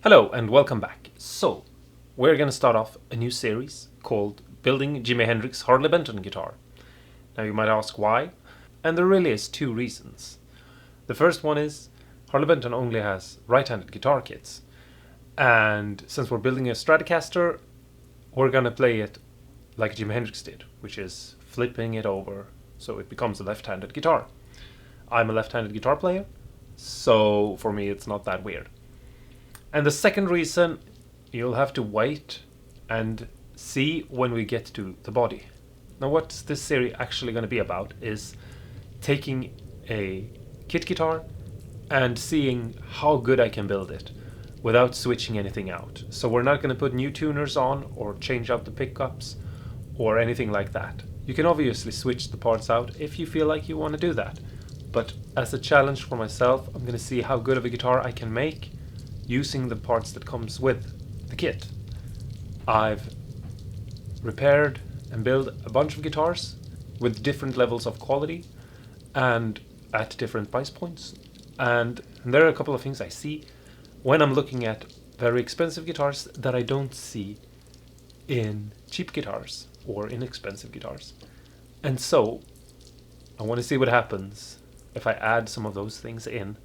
Hello and welcome back. So, we're going to start off a new series called Building Jimi Hendrix Harley Benton Guitar. Now you might ask why, and there really is two reasons. The first one is Harley Benton only has right-handed guitar kits, and since we're building a Stratocaster, we're going to play it like Jimi Hendrix did, which is flipping it over so it becomes a left-handed guitar. I'm a left-handed guitar player, so for me it's not that weird. And the second reason, you'll have to wait and see when we get to the body. Now what this series actually going to be about is taking a kit guitar and seeing how good I can build it without switching anything out. So we're not going to put new tuners on or change out the pickups or anything like that. You can obviously switch the parts out if you feel like you want to do that. But as a challenge for myself, I'm going to see how good of a guitar I can make using the parts that comes with the kit. I've repaired and built a bunch of guitars with different levels of quality and at different price points. And there are a couple of things I see when I'm looking at very expensive guitars that I don't see in cheap guitars or inexpensive guitars. And so I want to see what happens if I add some of those things in.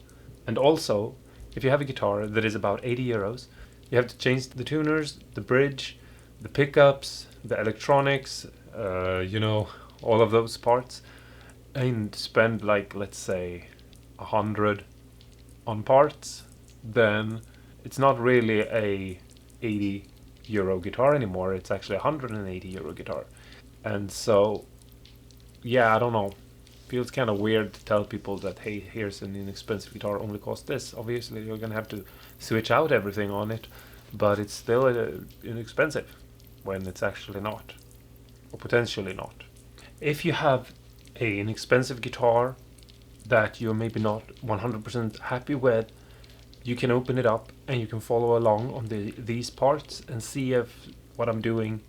And also, if you have a guitar that is about 80 euros, you have to change the tuners, the bridge, the pickups, the electronics, all of those parts, and spend like, let's say, 100 on parts, then it's not really a 80 euro guitar anymore, it's actually a 180 euro guitar. And so, yeah, I don't know. Feels kind of weird to tell people that, hey, here's an inexpensive guitar, only costs this. Obviously you're gonna have to switch out everything on it, but it's still inexpensive when it's actually not, or potentially not. If you have an inexpensive guitar that you're maybe not 100% happy with, you can open it up and you can follow along on these parts and see if what I'm doing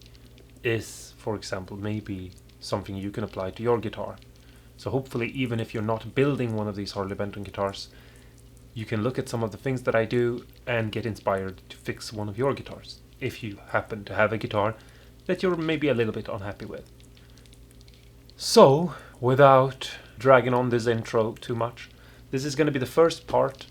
is, for example, maybe something you can apply to your guitar. So hopefully, even if you're not building one of these Harley Benton guitars, you can look at some of the things that I do and get inspired to fix one of your guitars, if you happen to have a guitar that you're maybe a little bit unhappy with. So, without dragging on this intro too much, this is going to be the first part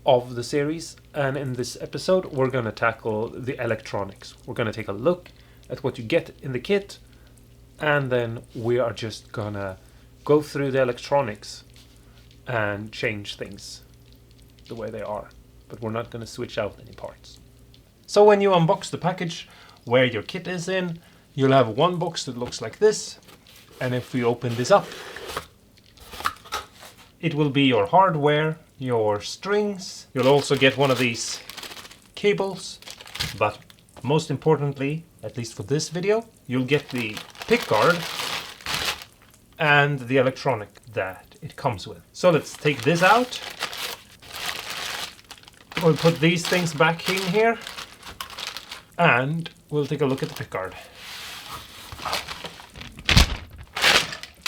of the series, and in this episode we're going to tackle the electronics. We're going to take a look at what you get in the kit, and then we are just going to go through the electronics and change things the way they are, but we're not going to switch out any parts. So when you unbox the package where your kit is in, you'll have one box that looks like this, and if we open this up, it will be your hardware, your strings. You'll also get one of these cables, but most importantly, at least for this video, you'll get the pickguard and the electronic that it comes with. So let's take this out. We'll put these things back in here and we'll take a look at the pickguard.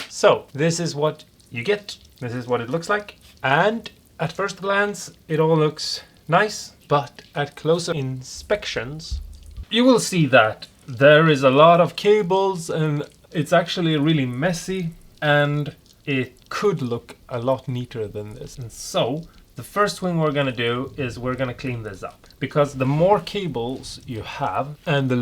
So this is what you get. This is what it looks like. And at first glance, it all looks nice, but at closer inspections, you will see that there is a lot of cables and it's actually really messy, and it could look a lot neater than this. And so the first thing we're going to do is we're going to clean this up, because the more cables you have and the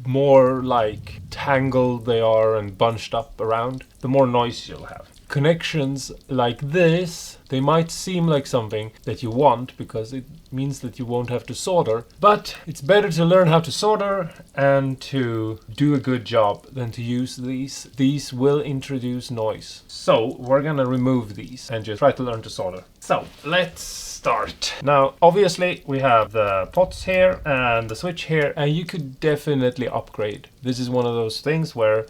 more like tangled they are and bunched up around, the more noise you'll have. Connections like this, they might seem like something that you want because it means that you won't have to solder, but it's better to learn how to solder and to do a good job than to use these. These will introduce noise. So we're gonna remove these and just try to learn to solder. So let's start. Now obviously we have the pots here and the switch here, and you could definitely upgrade. This is one of those things where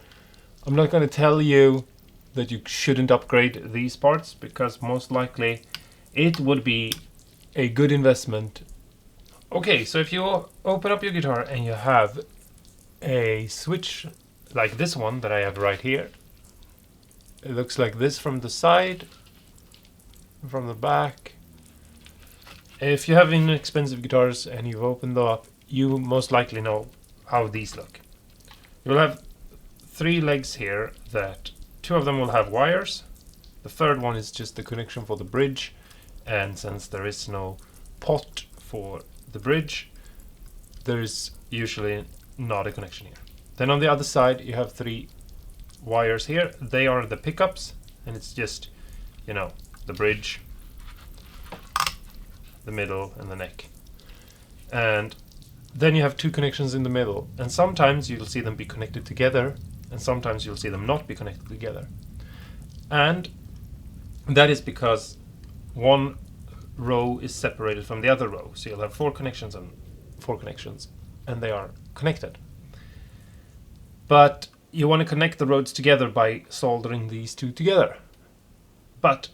I'm not gonna tell you that you shouldn't upgrade these parts, because most likely it would be a good investment. Okay, so if you open up your guitar and you have a switch like this one that I have right here, it looks like this from the side, from the back, If you have inexpensive guitars and you've opened them up, you most likely know how these look. You'll have 3 legs here that 2 of them will have wires. The third one is just the connection for the bridge, and since there is no pot for the bridge, there is usually not a connection here. Then on the other side you have 3 wires here. They are the pickups, and it's just, you know, the bridge, the middle, and the neck. And then you have 2 connections in the middle, and sometimes you'll see them be connected together, and sometimes you'll see them not be connected together. And that is because one row is separated from the other row. So you'll have 4 connections, and they are connected. But you want to connect the roads together by soldering these 2 together. But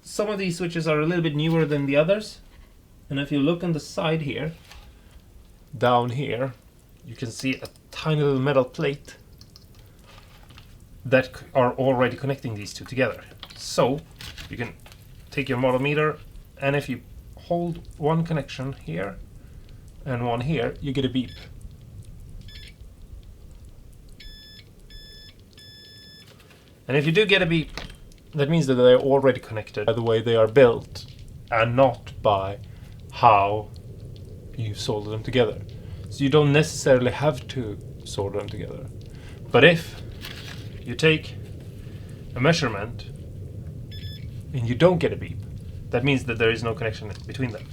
some of these switches are a little bit newer than the others. And if you look on the side here, down here, you can see a tiny little metal plate that are already connecting these 2 together. So you can take your model meter, and if you hold one connection here and one here, you get a beep. And if you do get a beep, that means that they're already connected by the way they are built, and not by how you solder them together. So you don't necessarily have to solder them together. But if you take a measurement and you don't get a beep, that means that there is no connection between them.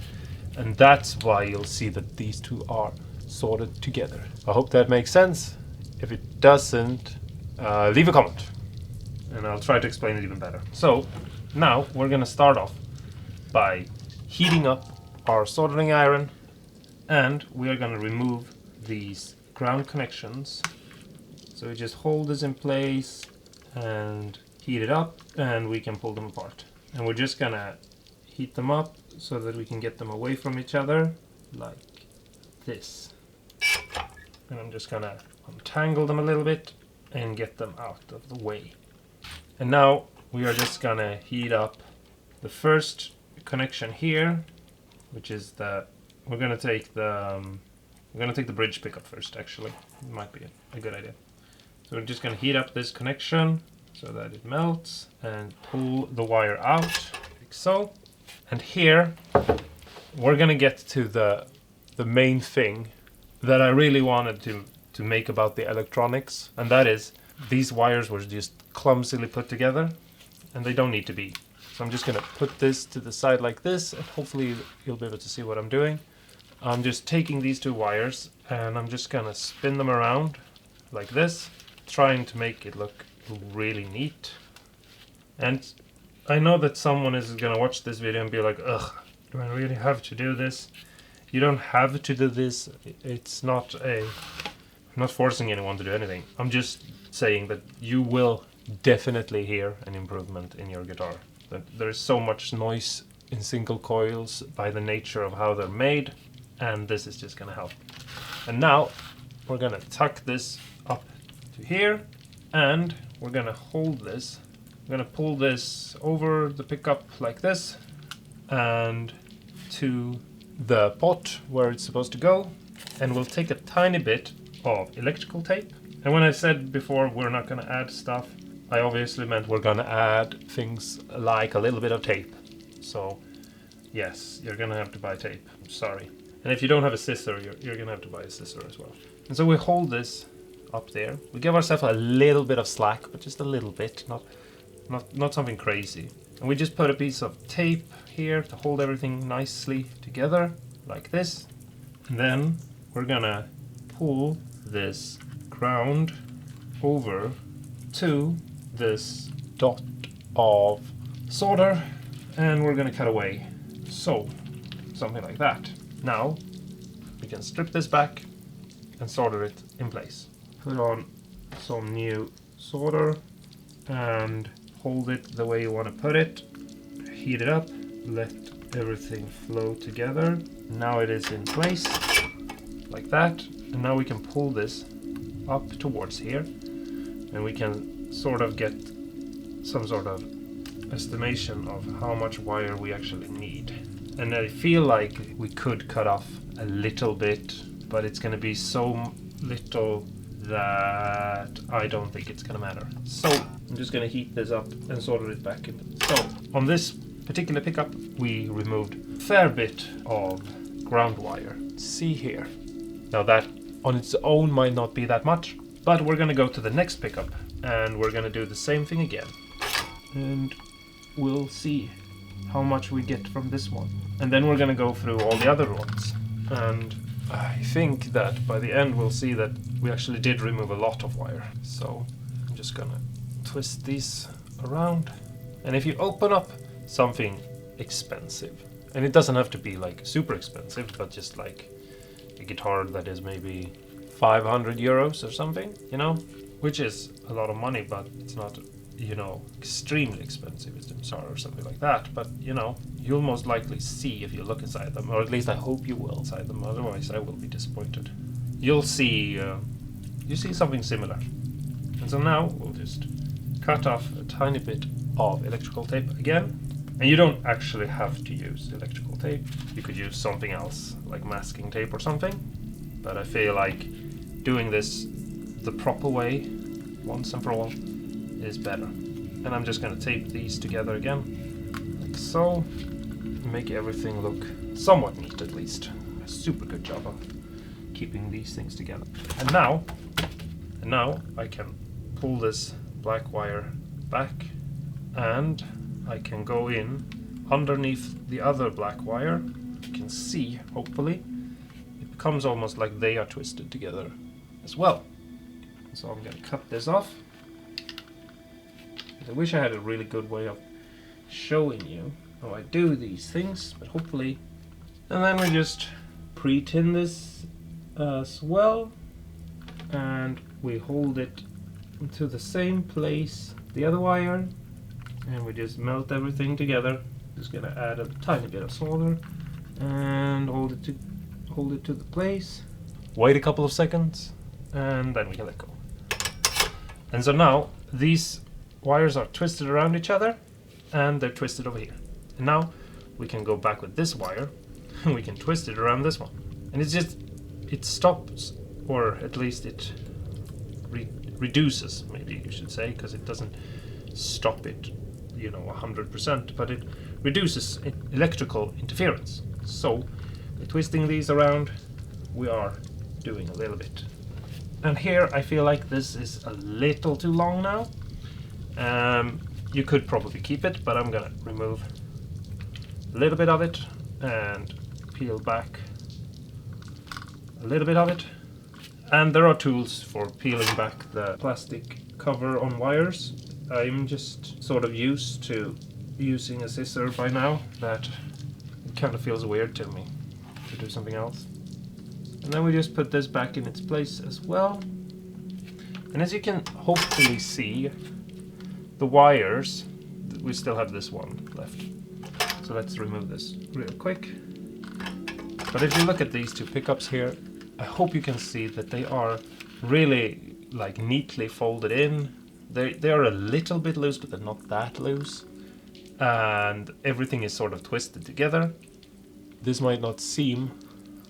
And that's why you'll see that these 2 are soldered together. I hope that makes sense. If it doesn't, leave a comment and I'll try to explain it even better. So now we're going to start off by heating up our soldering iron, and we are going to remove these ground connections. So we just hold this in place and heat it up, and we can pull them apart. And we're just going to heat them up so that we can get them away from each other like this. And I'm just going to untangle them a little bit and get them out of the way. And now we are just going to heat up the first connection here, which is we're going to take the bridge pickup first. Actually, it might be a good idea. So we're just going to heat up this connection so that it melts and pull the wire out like so. And here we're going to get to the main thing that I really wanted to make about the electronics, and that is these wires were just clumsily put together, and they don't need to be. So I'm just going to put this to the side like this, and hopefully you'll be able to see what I'm doing. I'm just taking these 2 wires and I'm just going to spin them around like this, trying to make it look really neat. And I know that someone is going to watch this video and be like, ugh, do I really have to do this? You don't have to do this. It's not I'm not forcing anyone to do anything. I'm just saying that you will definitely hear an improvement in your guitar. There is so much noise in single coils by the nature of how they're made, and this is just going to help. And now we're going to tuck this up to here, and we're going to hold this. I'm going to pull this over the pickup like this and to the pot where it's supposed to go, and we'll take a tiny bit of electrical tape. And when I said before we're not going to add stuff, I obviously meant we're going to add things like a little bit of tape. So yes, you're going to have to buy tape. I'm sorry. And if you don't have a scissor, you're going to have to buy a scissor as well. And so we hold this up there. We give ourselves a little bit of slack, but just a little bit, not something crazy. And we just put a piece of tape here to hold everything nicely together, like this. And then we're gonna pull this ground over to this dot of solder, and we're gonna cut away. So, something like that. Now, we can strip this back and solder it in place. Put on some new solder and hold it the way you want to put it. Heat it up, let everything flow together. Now it is in place, like that. And now we can pull this up towards here, and we can sort of get some sort of estimation of how much wire we actually need. And I feel like we could cut off a little bit, but it's going to be so little that I don't think it's going to matter. So I'm just going to heat this up and solder it back in. So on this particular pickup, we removed a fair bit of ground wire. See here. Now that on its own might not be that much, but we're going to go to the next pickup and we're going to do the same thing again. And we'll see how much we get from this one. And then we're going to go through all the other ones. And I think that by the end we'll see that we actually did remove a lot of wire. So I'm just going to twist these around. And if you open up something expensive, and it doesn't have to be like super expensive, but just like a guitar that is maybe 500 euros or something, you know, which is a lot of money, but it's not, you know, extremely expensive as or something like that. But you know, you'll most likely see if you look inside them, or at least I hope you will inside them. Otherwise, I will be disappointed. You'll see, you see something similar. And so now we'll just cut off a tiny bit of electrical tape again. And you don't actually have to use electrical tape. You could use something else, like masking tape or something. But I feel like doing this the proper way, once and for all, is better. And I'm just going to tape these together again, like so. Make everything look somewhat neat at least. A super good job of keeping these things together. And now I can pull this black wire back and I can go in underneath the other black wire. You can see, hopefully, it becomes almost like they are twisted together as well. So I'm going to cut this off. I wish I had a really good way of showing you how I do these things, but hopefully. And then we just pre-tin this as well, and we hold it to the same place, the other wire, and we just melt everything together. Just gonna add a tiny bit of solder and hold it to the place. Wait a couple of seconds, and then we can let go. And so now these wires are twisted around each other, and they're twisted over here. And now we can go back with this wire, and we can twist it around this one. And it stops, or at least it reduces, maybe you should say, because it doesn't stop it, you know, 100%, but it reduces electrical interference. So, by twisting these around, we are doing a little bit. And here I feel like this is a little too long now. You could probably keep it, but I'm gonna remove a little bit of it and peel back a little bit of it. And there are tools for peeling back the plastic cover on wires. I'm just sort of used to using a scissor by now that it kind of feels weird to me to do something else. And then we just put this back in its place as well. And as you can hopefully see, the wires, we still have this one left. So let's remove this real quick. But if you look at these two pickups here, I hope you can see that they are really like neatly folded in. They are a little bit loose, but they're not that loose. And everything is sort of twisted together. This might not seem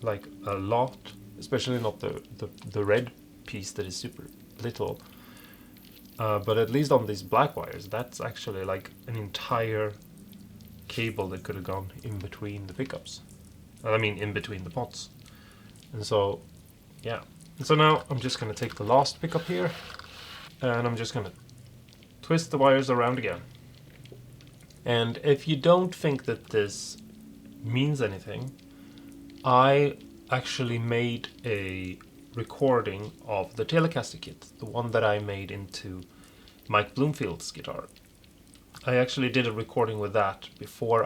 like a lot, especially not the red piece that is super little. But at least on these black wires, that's actually like an entire cable that could have gone in between the pickups. I mean, in between the pots. And so, yeah. And so now I'm just going to take the last pickup here, and I'm just going to twist the wires around again. And if you don't think that this means anything, I actually made a recording of the Telecaster kit, the one that I made into Mike Bloomfield's guitar. I actually did a recording with that before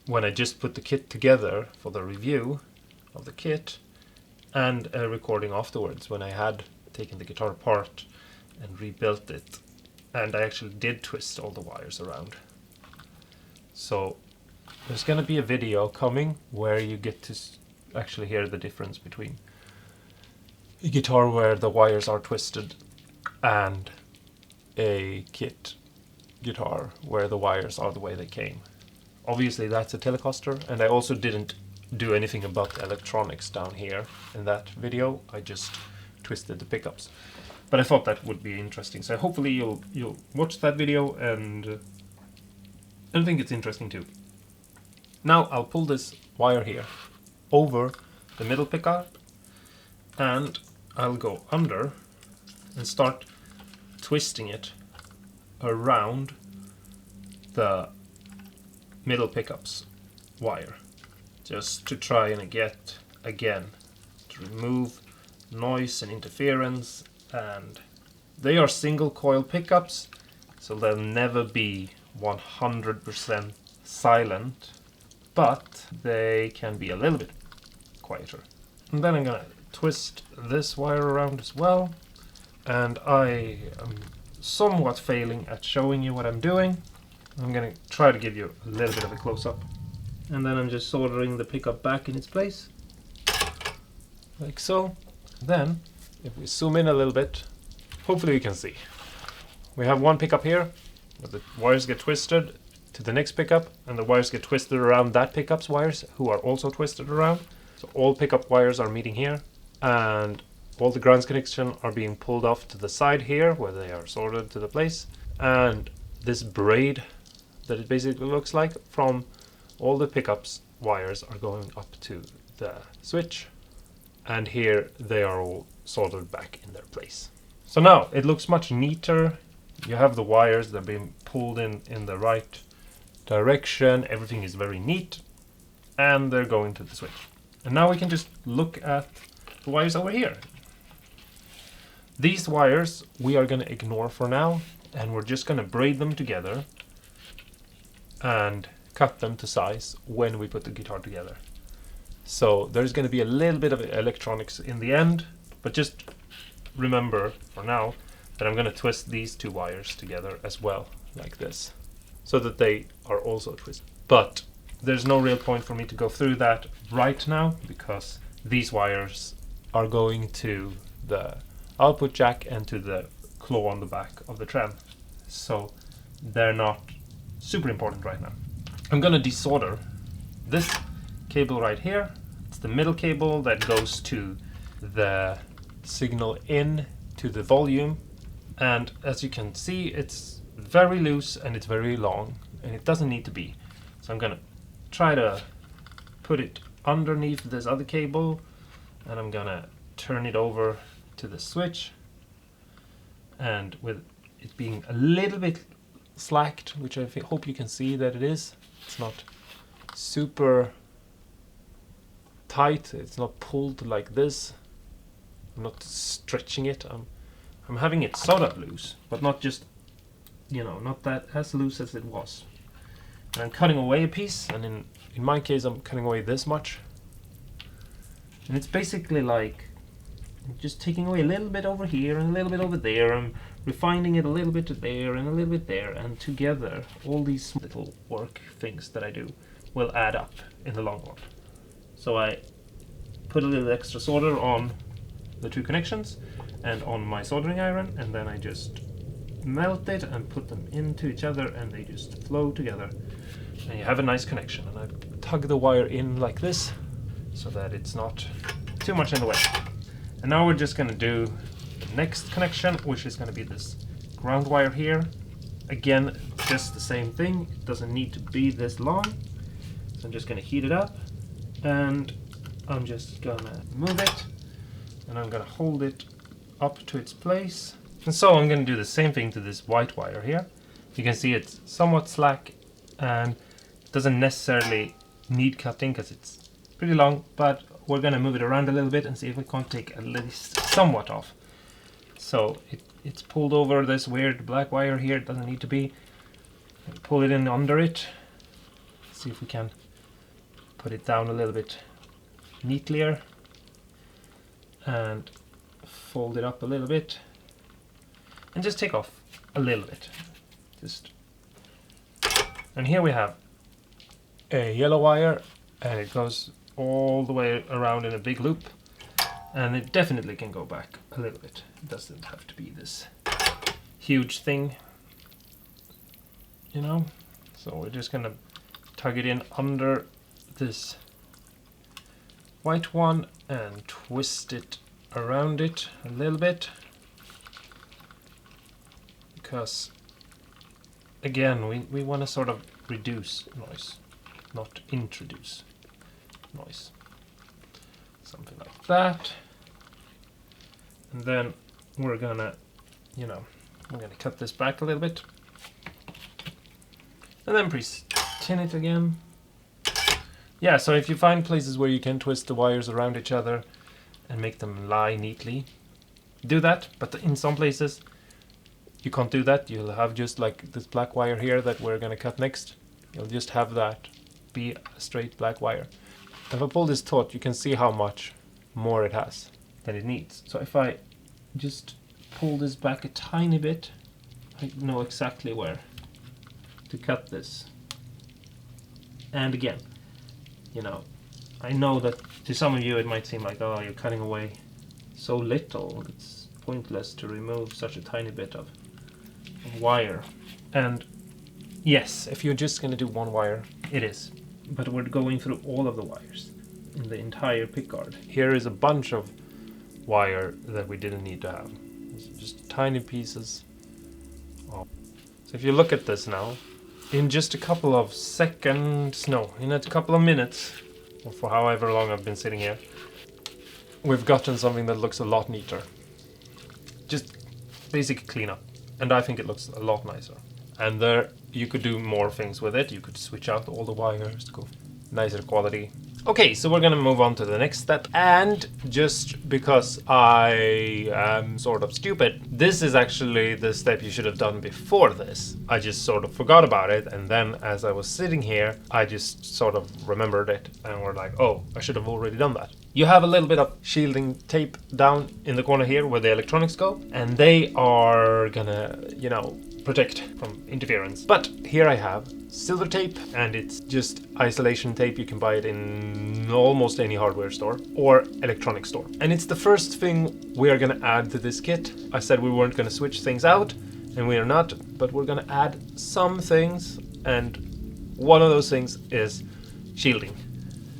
when I just put the kit together for the review of the kit, and a recording afterwards when I had taken the guitar apart and rebuilt it, and I actually did twist all the wires around. So there's gonna be a video coming where you get to actually hear the difference between a guitar where the wires are twisted and a kit guitar where the wires are the way they came. Obviously that's a Telecaster, and I also didn't do anything about the electronics down here in that video. I just twisted the pickups. But I thought that would be interesting, so hopefully you'll watch that video and I think it's interesting too. Now I'll pull this wire here over the middle pickup, and I'll go under and start twisting it around the middle pickup's wire, just to try and get, again, to remove noise and interference. And they are single coil pickups, so they'll never be 100% silent, but they can be a little bit quieter. And then I'm gonna twist this wire around as well, and I am somewhat failing at showing you what I'm doing. I'm gonna try to give you a little bit of a close-up. And then I'm just soldering the pickup back in its place, like so. Then, if we zoom in a little bit, hopefully you can see. We have one pickup here, where the wires get twisted to the next pickup, and the wires get twisted around that pickup's wires, who are also twisted around. So all pickup wires are meeting here, and all the ground connections are being pulled off to the side here, where they are soldered to the place. And this braid that it basically looks like from all the pickups wires are going up to the switch, and here they are all soldered back in their place. So now it looks much neater. You have the wires that are being pulled in the right direction. Everything is very neat, and they're going to the switch. And now we can just look at the wires over here. These wires we are going to ignore for now, and we're just going to braid them together and cut them to size when we put the guitar together. So there's going to be a little bit of electronics in the end, but just remember for now that I'm going to twist these two wires together as well, like this, so that they are also twisted. But there's no real point for me to go through that right now, because these wires are going to the output jack and to the claw on the back of the trem, so they're not super important right now. I'm going to desolder this cable right here. It's the middle cable that goes to the signal in to the volume, and as you can see, it's very loose and it's very long, and it doesn't need to be. So I'm gonna try to put it underneath this other cable, and I'm gonna turn it over to the switch, and with it being a little bit slacked, which I hope you can see that it is, it's not super tight, it's not pulled like this, I'm not stretching it, I'm having it sort of loose, but not just, you know, not that as loose as it was. And I'm cutting away a piece, and in my case I'm cutting away this much, and it's basically like just taking away a little bit over here and a little bit over there, and refining it a little bit there and a little bit there, and together all these little work things that I do will add up in the long run. So I put a little extra solder on the two connections and on my soldering iron, and then I just melt it and put them into each other, and they just flow together, and you have a nice connection. And I tug the wire in like this so that it's not too much in the way. And now we're just going to do the next connection, which is going to be this ground wire here. Again, just the same thing, it doesn't need to be this long. So I'm just going to heat it up, and I'm just going to move it, and I'm going to hold it up to its place. And so I'm going to do the same thing to this white wire here. You can see it's somewhat slack and doesn't necessarily need cutting because it's pretty long, but we're going to move it around a little bit and see if we can't take at least somewhat off. So it's pulled over this weird black wire here, it doesn't need to be. Pull it in under it, see if we can put it down a little bit neatlier, and fold it up a little bit, and just take off a little bit. And here we have a yellow wire, and it goes all the way around in a big loop, and it definitely can go back a little bit. It doesn't have to be this huge thing, you know. So we're just gonna tug it in under this white one and twist it around it a little bit, because again we want to sort of reduce noise, not introduce noise. Something like that. And then we're gonna, we're gonna cut this back a little bit. And then tin it again. Yeah, so if you find places where you can twist the wires around each other and make them lie neatly, do that. But in some places you can't do that. You'll have just like this black wire here that we're gonna cut next. You'll just have that be a straight black wire. If I pull this taut, you can see how much more it has than it needs. So if I just pull this back a tiny bit, I know exactly where to cut this. And again, I know that to some of you it might seem like, oh, you're cutting away so little, it's pointless to remove such a tiny bit of wire. And yes, if you're just going to do one wire, it is. But we're going through all of the wires in the entire pickguard. Here is a bunch of wire that we didn't need to have. It's just tiny pieces. So if you look at this now, in just a couple of seconds, no, in a couple of minutes, or for however long I've been sitting here, we've gotten something that looks a lot neater. Just basic cleanup. And I think it looks a lot nicer. And there, you could do more things with it. You could switch out all the wires to go nicer quality. Okay, so we're gonna move on to the next step. And just because I am sort of stupid, this is actually the step you should have done before this. I just sort of forgot about it, and then as I was sitting here, I just sort of remembered it and were like, oh, I should have already done that. You have a little bit of shielding tape down in the corner here where the electronics go, and they are gonna, protect from interference. But here I have silver tape, and it's just isolation tape. You can buy it in almost any hardware store or electronic store. And it's the first thing we are gonna add to this kit. I said we weren't gonna switch things out, and we are not, but we're gonna add some things, and one of those things is shielding.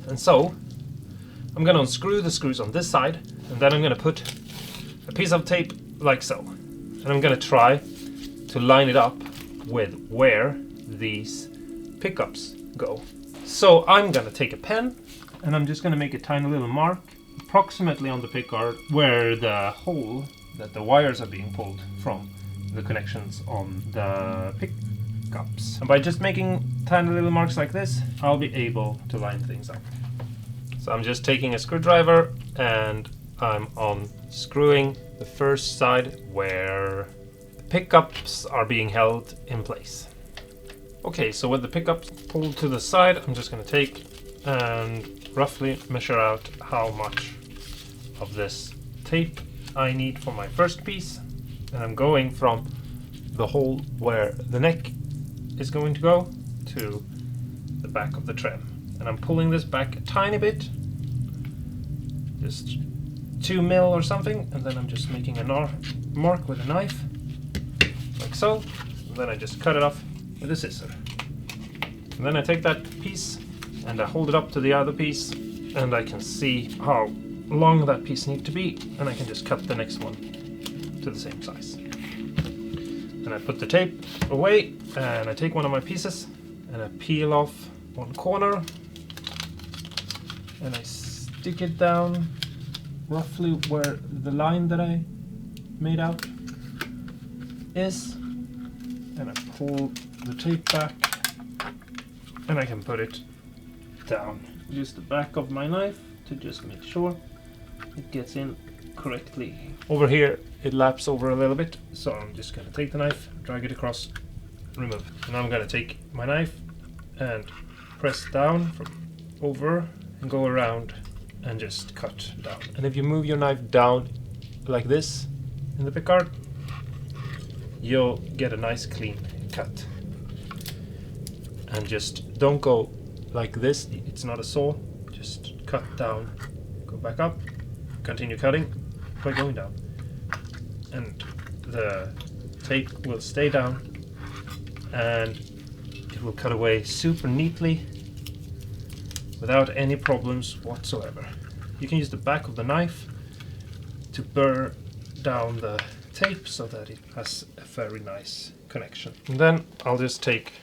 And so I'm gonna unscrew the screws on this side, and then I'm gonna put a piece of tape like so. And I'm gonna try to line it up with where these pickups go. So I'm gonna take a pen, and I'm just gonna make a tiny little mark approximately on the pickguard where the hole that the wires are being pulled from, the connections on the pickups. And by just making tiny little marks like this, I'll be able to line things up. So I'm just taking a screwdriver and I'm unscrewing the first side where the pickups are being held in place. Okay, so with the pickups pulled to the side, I'm just going to take and roughly measure out how much of this tape I need for my first piece. And I'm going from the hole where the neck is going to go to the back of the trim. And I'm pulling this back a tiny bit, just 2 mil or something, and then I'm just making a mark with a knife, like so, and then I just cut it off with a scissor. And then I take that piece and I hold it up to the other piece, and I can see how long that piece needs to be, and I can just cut the next one to the same size. And I put the tape away, and I take one of my pieces and I peel off one corner, and I stick it down roughly where the line that I made out is, and I pull the tape back, and I can put it down. Use the back of my knife to just make sure it gets in correctly. Over here it laps over a little bit, so I'm just going to take the knife, drag it across, remove. And I'm going to take my knife and press down from over and go around and just cut down. And if you move your knife down like this in the pickguard, you'll get a nice clean cut. And just don't go like this, it's not a saw, just cut down, go back up, continue cutting by going down. And the tape will stay down and it will cut away super neatly without any problems whatsoever. You can use the back of the knife to burr down the tape so that it has a very nice connection. And then I'll just take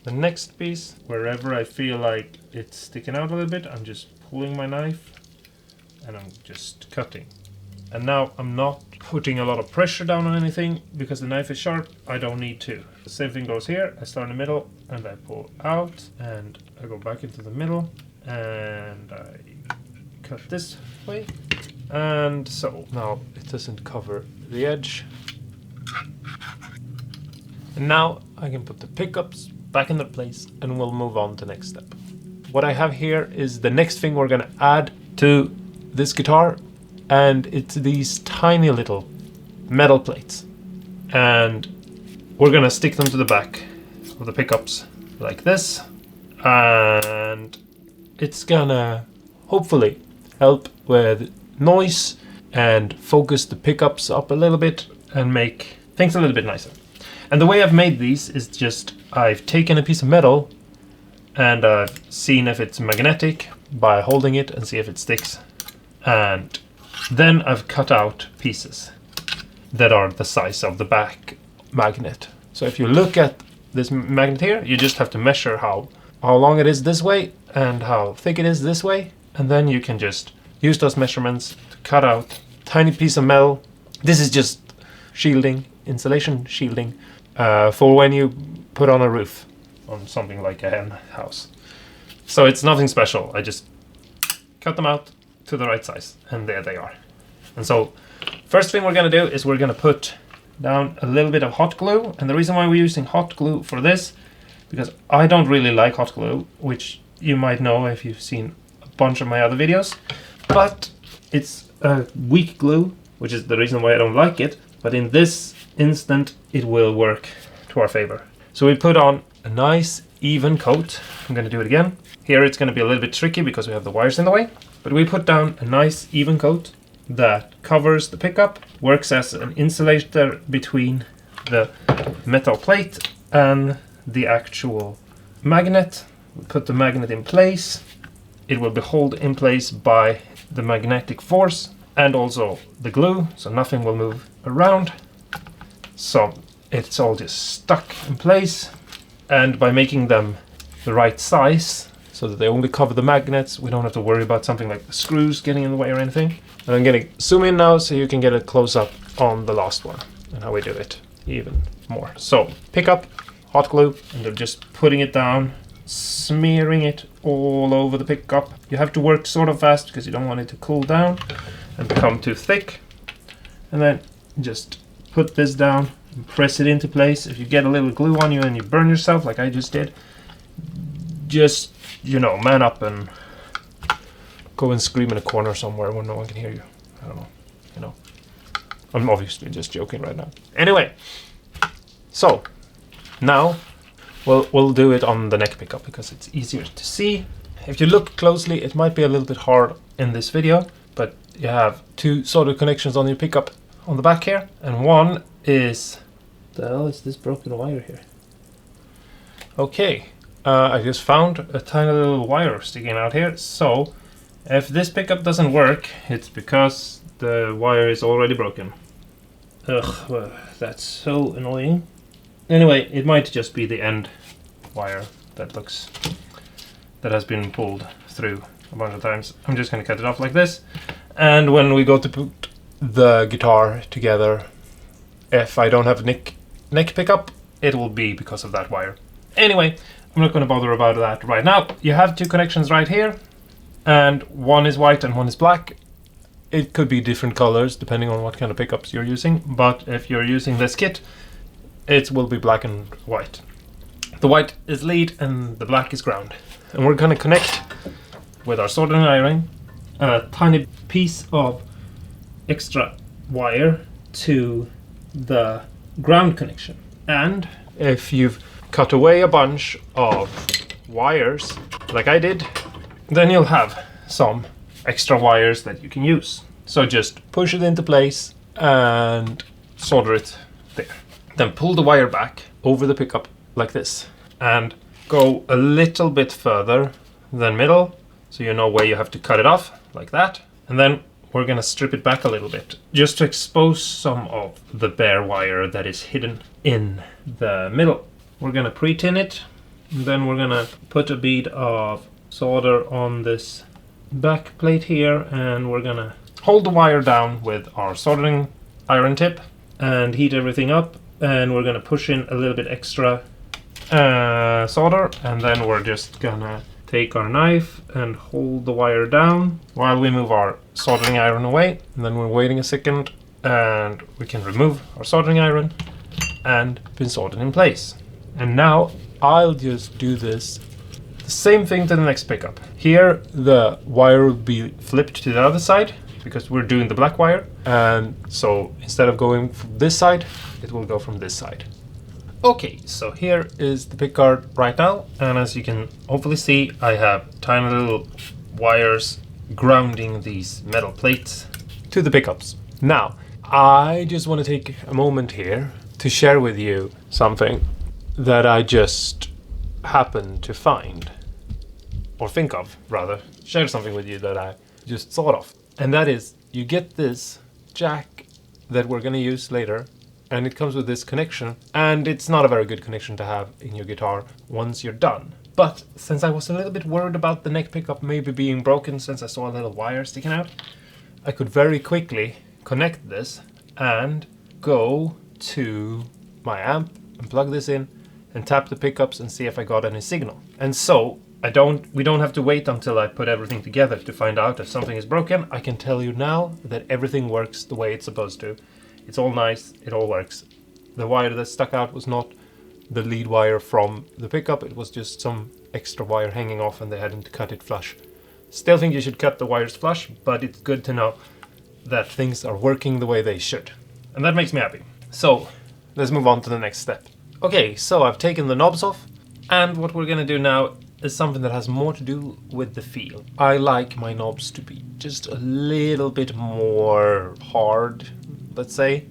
the next piece. Wherever I feel like it's sticking out a little bit, I'm just pulling my knife and I'm just cutting. And now I'm not putting a lot of pressure down on anything because the knife is sharp. I don't need to. The same thing goes here. I start in the middle and I pull out and I go back into the middle and I cut this way. And so now it doesn't cover the edge. And now I can put the pickups back in their place and we'll move on to the next step. What I have here is the next thing we're gonna add to this guitar, and it's these tiny little metal plates. And we're gonna stick them to the back of the pickups like this, and it's gonna hopefully help with noise and focus the pickups up a little bit and make things a little bit nicer. And the way I've made these is just I've taken a piece of metal and I've seen if it's magnetic by holding it and see if it sticks. And then I've cut out pieces that are the size of the back magnet. So if you look at this magnet here, you just have to measure how long it is this way and how thick it is this way. And then you can just use those measurements to cut out a tiny piece of metal. This is just shielding, insulation shielding, for when you put on a roof on something like a hen house. So it's nothing special. I just cut them out to the right size and there they are. And so first thing we're gonna do is we're gonna put down a little bit of hot glue. And the reason why we're using hot glue for this, because I don't really like hot glue, which you might know if you've seen a bunch of my other videos, but it's a weak glue, which is the reason why I don't like it. But in this instant, it will work to our favor. So we put on a nice even coat. I'm going to do it again. Here it's going to be a little bit tricky because we have the wires in the way. But we put down a nice even coat that covers the pickup, works as an insulator between the metal plate and the actual magnet. We put the magnet in place. It will be held in place by the magnetic force and also the glue, so nothing will move around. So it's all just stuck in place. And by making them the right size, so that they only cover the magnets, we don't have to worry about something like the screws getting in the way or anything. And I'm gonna zoom in now so you can get a close-up on the last one and how we do it even more. So pick up hot glue and they're just putting it down, smearing it all over the pickup. You have to work sort of fast because you don't want it to cool down and become too thick. And then just put this down and press it into place. If you get a little glue on you and you burn yourself like I just did, just, you know, man up and go and scream in a corner somewhere where no one can hear you. I don't know, you know. I'm obviously just joking right now. Anyway, so now we'll do it on the neck pickup because it's easier to see. If you look closely, it might be a little bit hard in this video, but you have two solder connections on your pickup on the back here, and one is... the hell is this broken wire here? Okay, I just found a tiny little wire sticking out here, so if this pickup doesn't work, it's because the wire is already broken. Ugh, well, that's so annoying. Anyway, it might just be the end wire that has been pulled through a bunch of times. I'm just gonna cut it off like this, and when we go to put the guitar together, if I don't have a neck pickup, it will be because of that wire. Anyway, I'm not gonna bother about that right now. You have two connections right here, and one is white and one is black. It could be different colors depending on what kind of pickups you're using, but if you're using this kit, it will be black and white. The white is lead and the black is ground. And we're gonna connect with our soldering iron a tiny piece of extra wire to the ground connection. And if you've cut away a bunch of wires like I did, then you'll have some extra wires that you can use. So just push it into place and solder it there. Then pull the wire back over the pickup like this and go a little bit further than middle so you know where you have to cut it off, like that. And then we're gonna strip it back a little bit, just to expose some of the bare wire that is hidden in the middle. We're gonna pre-tin it, and then we're gonna put a bead of solder on this back plate here, and we're gonna hold the wire down with our soldering iron tip and heat everything up, and we're gonna push in a little bit extra solder, and then we're just gonna take our knife and hold the wire down while we move our soldering iron away. And then we're waiting a second, and we can remove our soldering iron and pin solder in place. And now I'll just do this the same thing to the next pickup. Here the wire will be flipped to the other side because we're doing the black wire, and so instead of going from this side, it will go from this side. Okay, so here is the pickguard right now, and as you can hopefully see, I have tiny little wires grounding these metal plates to the pickups. Now, I just want to take a moment here to share with you something that I just happened to find, or think of, rather, share something with you that I just thought of. And that is, you get this jack that we're going to use later, and it comes with this connection, and it's not a very good connection to have in your guitar once you're done. But since I was a little bit worried about the neck pickup maybe being broken since I saw a little wire sticking out, I could very quickly connect this and go to my amp and plug this in and tap the pickups and see if I got any signal. And so we don't have to wait until I put everything together to find out if something is broken. I can tell you now that everything works the way it's supposed to. It's all nice, it all works. The wire that stuck out was not the lead wire from the pickup, it was just some extra wire hanging off and they hadn't cut it flush. Still think you should cut the wires flush, but it's good to know that things are working the way they should. And that makes me happy. So, let's move on to the next step. Okay, so I've taken the knobs off, and what we're gonna do now is something that has more to do with the feel. I like my knobs to be just a little bit more hard, let's say,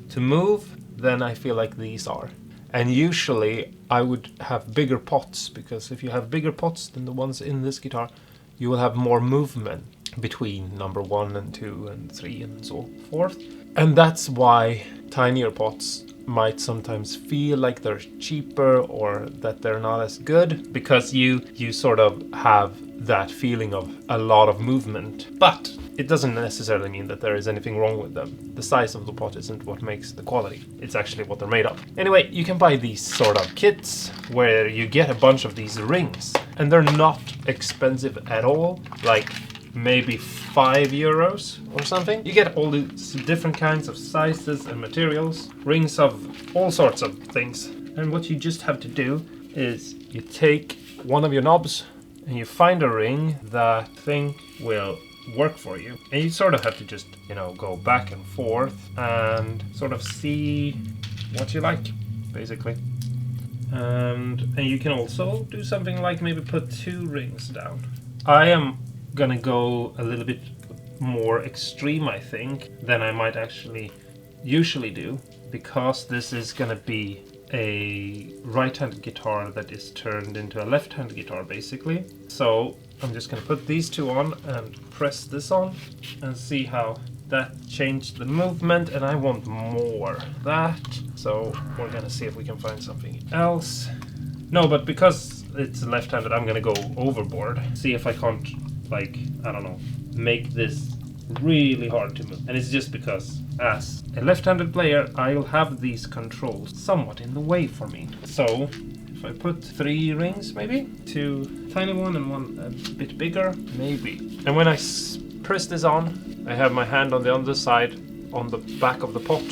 to move than I feel like these are. And usually I would have bigger pots, because if you have bigger pots than the ones in this guitar, you will have more movement between number 1 and 2 and 3 and so forth. And that's why tinier pots might sometimes feel like they're cheaper or that they're not as good, because you sort of have that feeling of a lot of movement. But it doesn't necessarily mean that there is anything wrong with them. The size of the pot isn't what makes the quality. It's actually what they're made of. Anyway, you can buy these sort of kits where you get a bunch of these rings, and they're not expensive at all, like maybe €5 or something. You get all these different kinds of sizes and materials, rings of all sorts of things. And what you just have to do is you take one of your knobs and you find a ring that think will work for you. And you sort of have to just, go back and forth and sort of see what you like, basically. And you can also do something like maybe put 2 rings down. I am gonna go a little bit more extreme, I think, than I might actually usually do, because this is gonna be a right-handed guitar that is turned into a left-handed guitar, basically. So I'm just gonna put these 2 on and press this on and see how that changed the movement, and I want more of that. So we're gonna see if we can find something else. No, but because it's left-handed, I'm gonna go overboard. See if I can't, make this really hard to move. And it's just because as a left-handed player, I'll have these controls somewhat in the way for me. So if I put 3 rings, maybe 2 tiny one and 1 a bit bigger, maybe. And when I press this on, I have my hand on the underside on the back of the pot,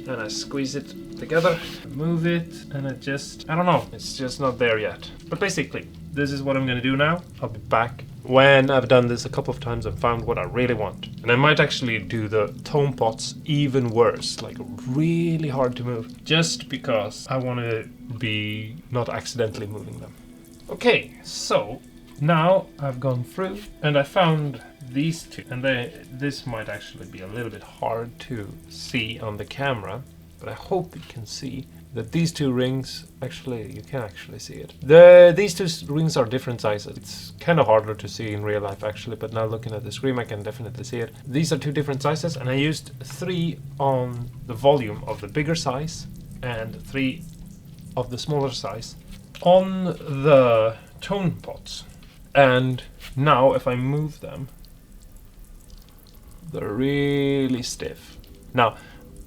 and I squeeze it together, move it, and I don't know, it's just not there yet. But basically, this is what I'm gonna do now. I'll be back when I've done this a couple of times and found what I really want. And I might actually do the tone pots even worse, like really hard to move, just because I want to be not accidentally moving them. Okay, so now I've gone through and I found these 2, and this might actually be a little bit hard to see on the camera, but I hope you can see that these two rings, actually, you can actually see it. These two rings are different sizes. It's kind of harder to see in real life actually, but now looking at the screen I can definitely see it. These are two different sizes, and I used 3 on the volume of the bigger size and 3 of the smaller size on the tone pots. And now if I move them, they're really stiff. Now,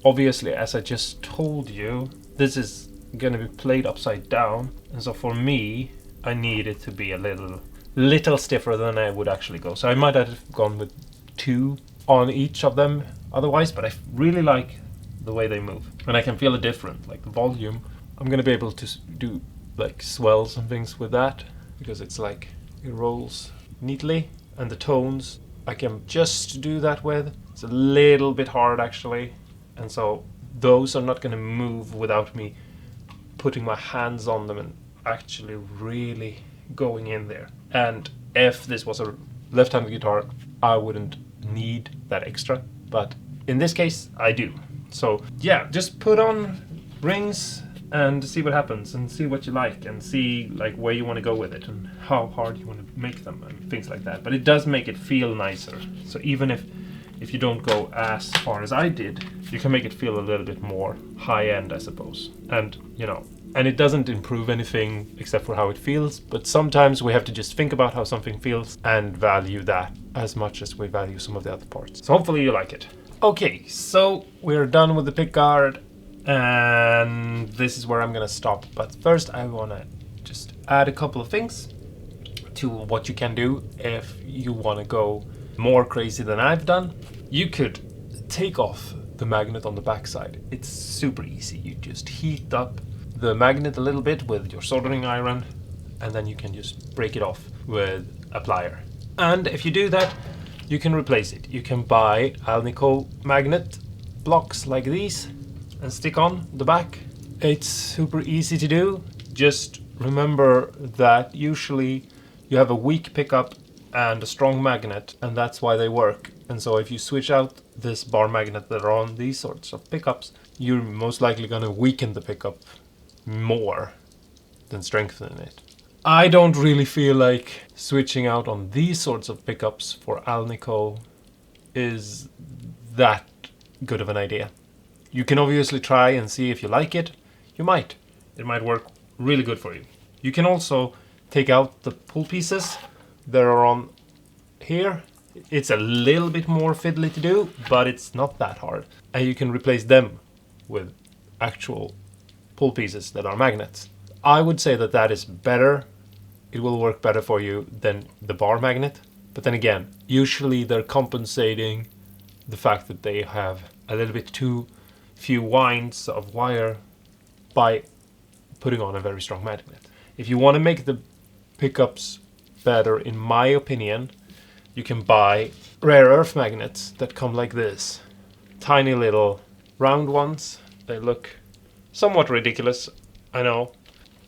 obviously, as I just told you, this is gonna be played upside down, and so for me, I need it to be a little stiffer than I would actually go. So I might have gone with 2 on each of them otherwise, but I really like the way they move, and I can feel it different. Like the volume, I'm gonna be able to do like swells and things with that because it's like it rolls neatly, and the tones I can just do that with. It's a little bit hard actually, and so those are not going to move without me putting my hands on them and actually really going in there. And if this was a left-handed guitar, I wouldn't need that extra, but in this case I do. So yeah, just put on rings and see what happens, and see what you like, and see like where you want to go with it and how hard you want to make them and things like that. But it does make it feel nicer. So even if you don't go as far as I did, you can make it feel a little bit more high end, I suppose. And you know, and it doesn't improve anything except for how it feels, but sometimes we have to just think about how something feels and value that as much as we value some of the other parts. So hopefully you like it. Okay, so we're done with the pickguard, and this is where I'm gonna stop. But first I wanna just add a couple of things to what you can do if you wanna go more crazy than I've done. You could take off the magnet on the backside. It's super easy. You just heat up the magnet a little bit with your soldering iron, and then you can just break it off with a plier. And if you do that, you can replace it. You can buy Alnico magnet blocks like these and stick on the back. It's super easy to do. Just remember that usually you have a weak pickup and a strong magnet, and that's why they work. And so if you switch out this bar magnet that are on these sorts of pickups, you're most likely going to weaken the pickup more than strengthen it. I don't really feel like switching out on these sorts of pickups for Alnico is that good of an idea. You can obviously try and see if you like it. You might. It might work really good for you. You can also take out the pull pieces that are on here. It's a little bit more fiddly to do, but it's not that hard. And you can replace them with actual pull pieces that are magnets. I would say that that is better. It will work better for you than the bar magnet. But then again, usually they're compensating the fact that they have a little bit too few winds of wire by putting on a very strong magnet. If you want to make the pickups better, in my opinion, you can buy rare earth magnets that come like this. Tiny little round ones. They look somewhat ridiculous, I know.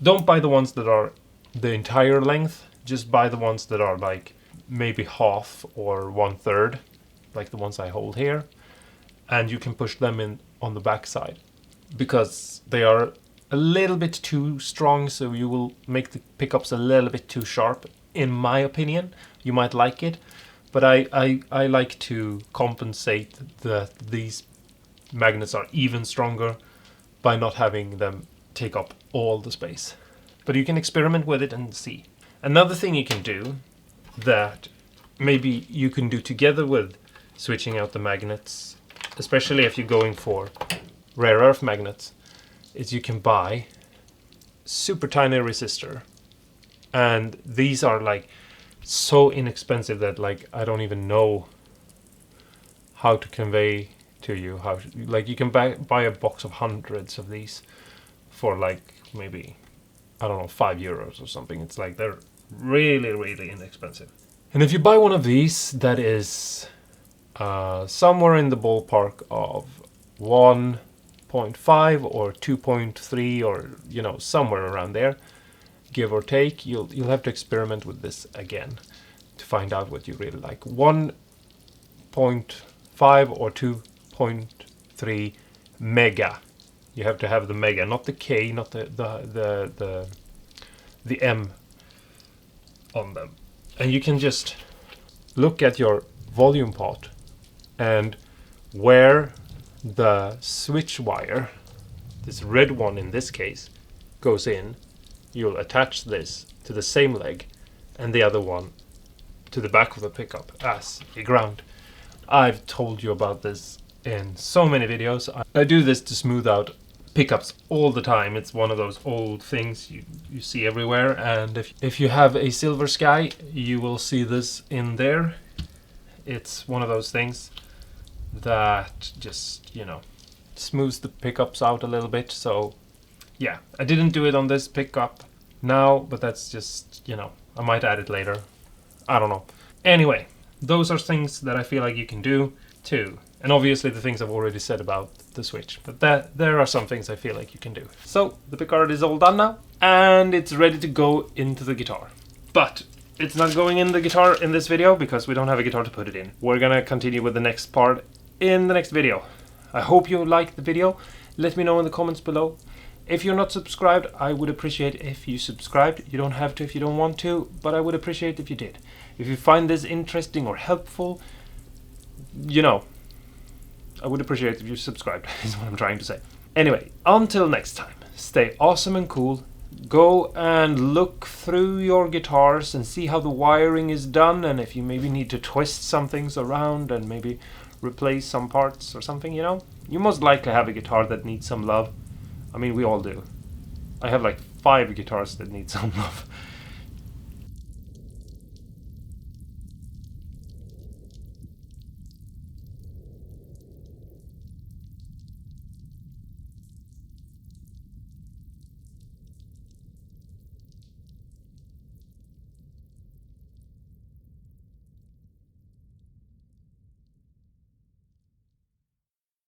Don't buy the ones that are the entire length. Just buy the ones that are like maybe half or 1/3, like the ones I hold here. And you can push them in on the back side, because they are a little bit too strong, so you will make the pickups a little bit too sharp, in my opinion. You might like it, but I like to compensate that these magnets are even stronger by not having them take up all the space. But you can experiment with it and see. Another thing you can do that maybe you can do together with switching out the magnets, especially if you're going for rare earth magnets, is you can buy super tiny resistor. And these are like so inexpensive that like I don't even know how to convey to you how like you can buy a box of hundreds of these for like maybe, I don't know, €5 or something. It's like they're really inexpensive. And if you buy one of these that is somewhere in the ballpark of 1.5 or 2.3, or you know, somewhere around there, give or take, you'll have to experiment with this again to find out what you really like. 1.5 or 2.3 mega You have to have the mega, not the K, not the M on them. And you can just look at your volume pot and where the switch wire, this red one in this case, goes in, you'll attach this to the same leg and the other one to the back of the pickup as a ground. I've told you about this in so many videos. I do this to smooth out pickups all the time. It's one of those old things you see everywhere, and if you have a Silver Sky, you will see this in there. It's one of those things that just, you know, smooths the pickups out a little bit. So yeah, I didn't do it on this pickup now, but that's just, you know, I might add it later. I don't know. Anyway, those are things that I feel like you can do too. And obviously the things I've already said about the switch, but there are some things I feel like you can do. So the pickguard is all done now, and it's ready to go into the guitar. But it's not going in the guitar in this video because we don't have a guitar to put it in. We're gonna continue with the next part in the next video. I hope you liked the video. Let me know in the comments below. If you're not subscribed, I would appreciate if you subscribed. You don't have to if you don't want to, but I would appreciate if you did. If you find this interesting or helpful, you know, I would appreciate if you subscribed, is what I'm trying to say. Anyway, until next time, stay awesome and cool. Go and look through your guitars and see how the wiring is done, and if you maybe need to twist some things around and maybe replace some parts or something, you know. You most likely have a guitar that needs some love. I mean, we all do. I have like 5 guitars that need some love.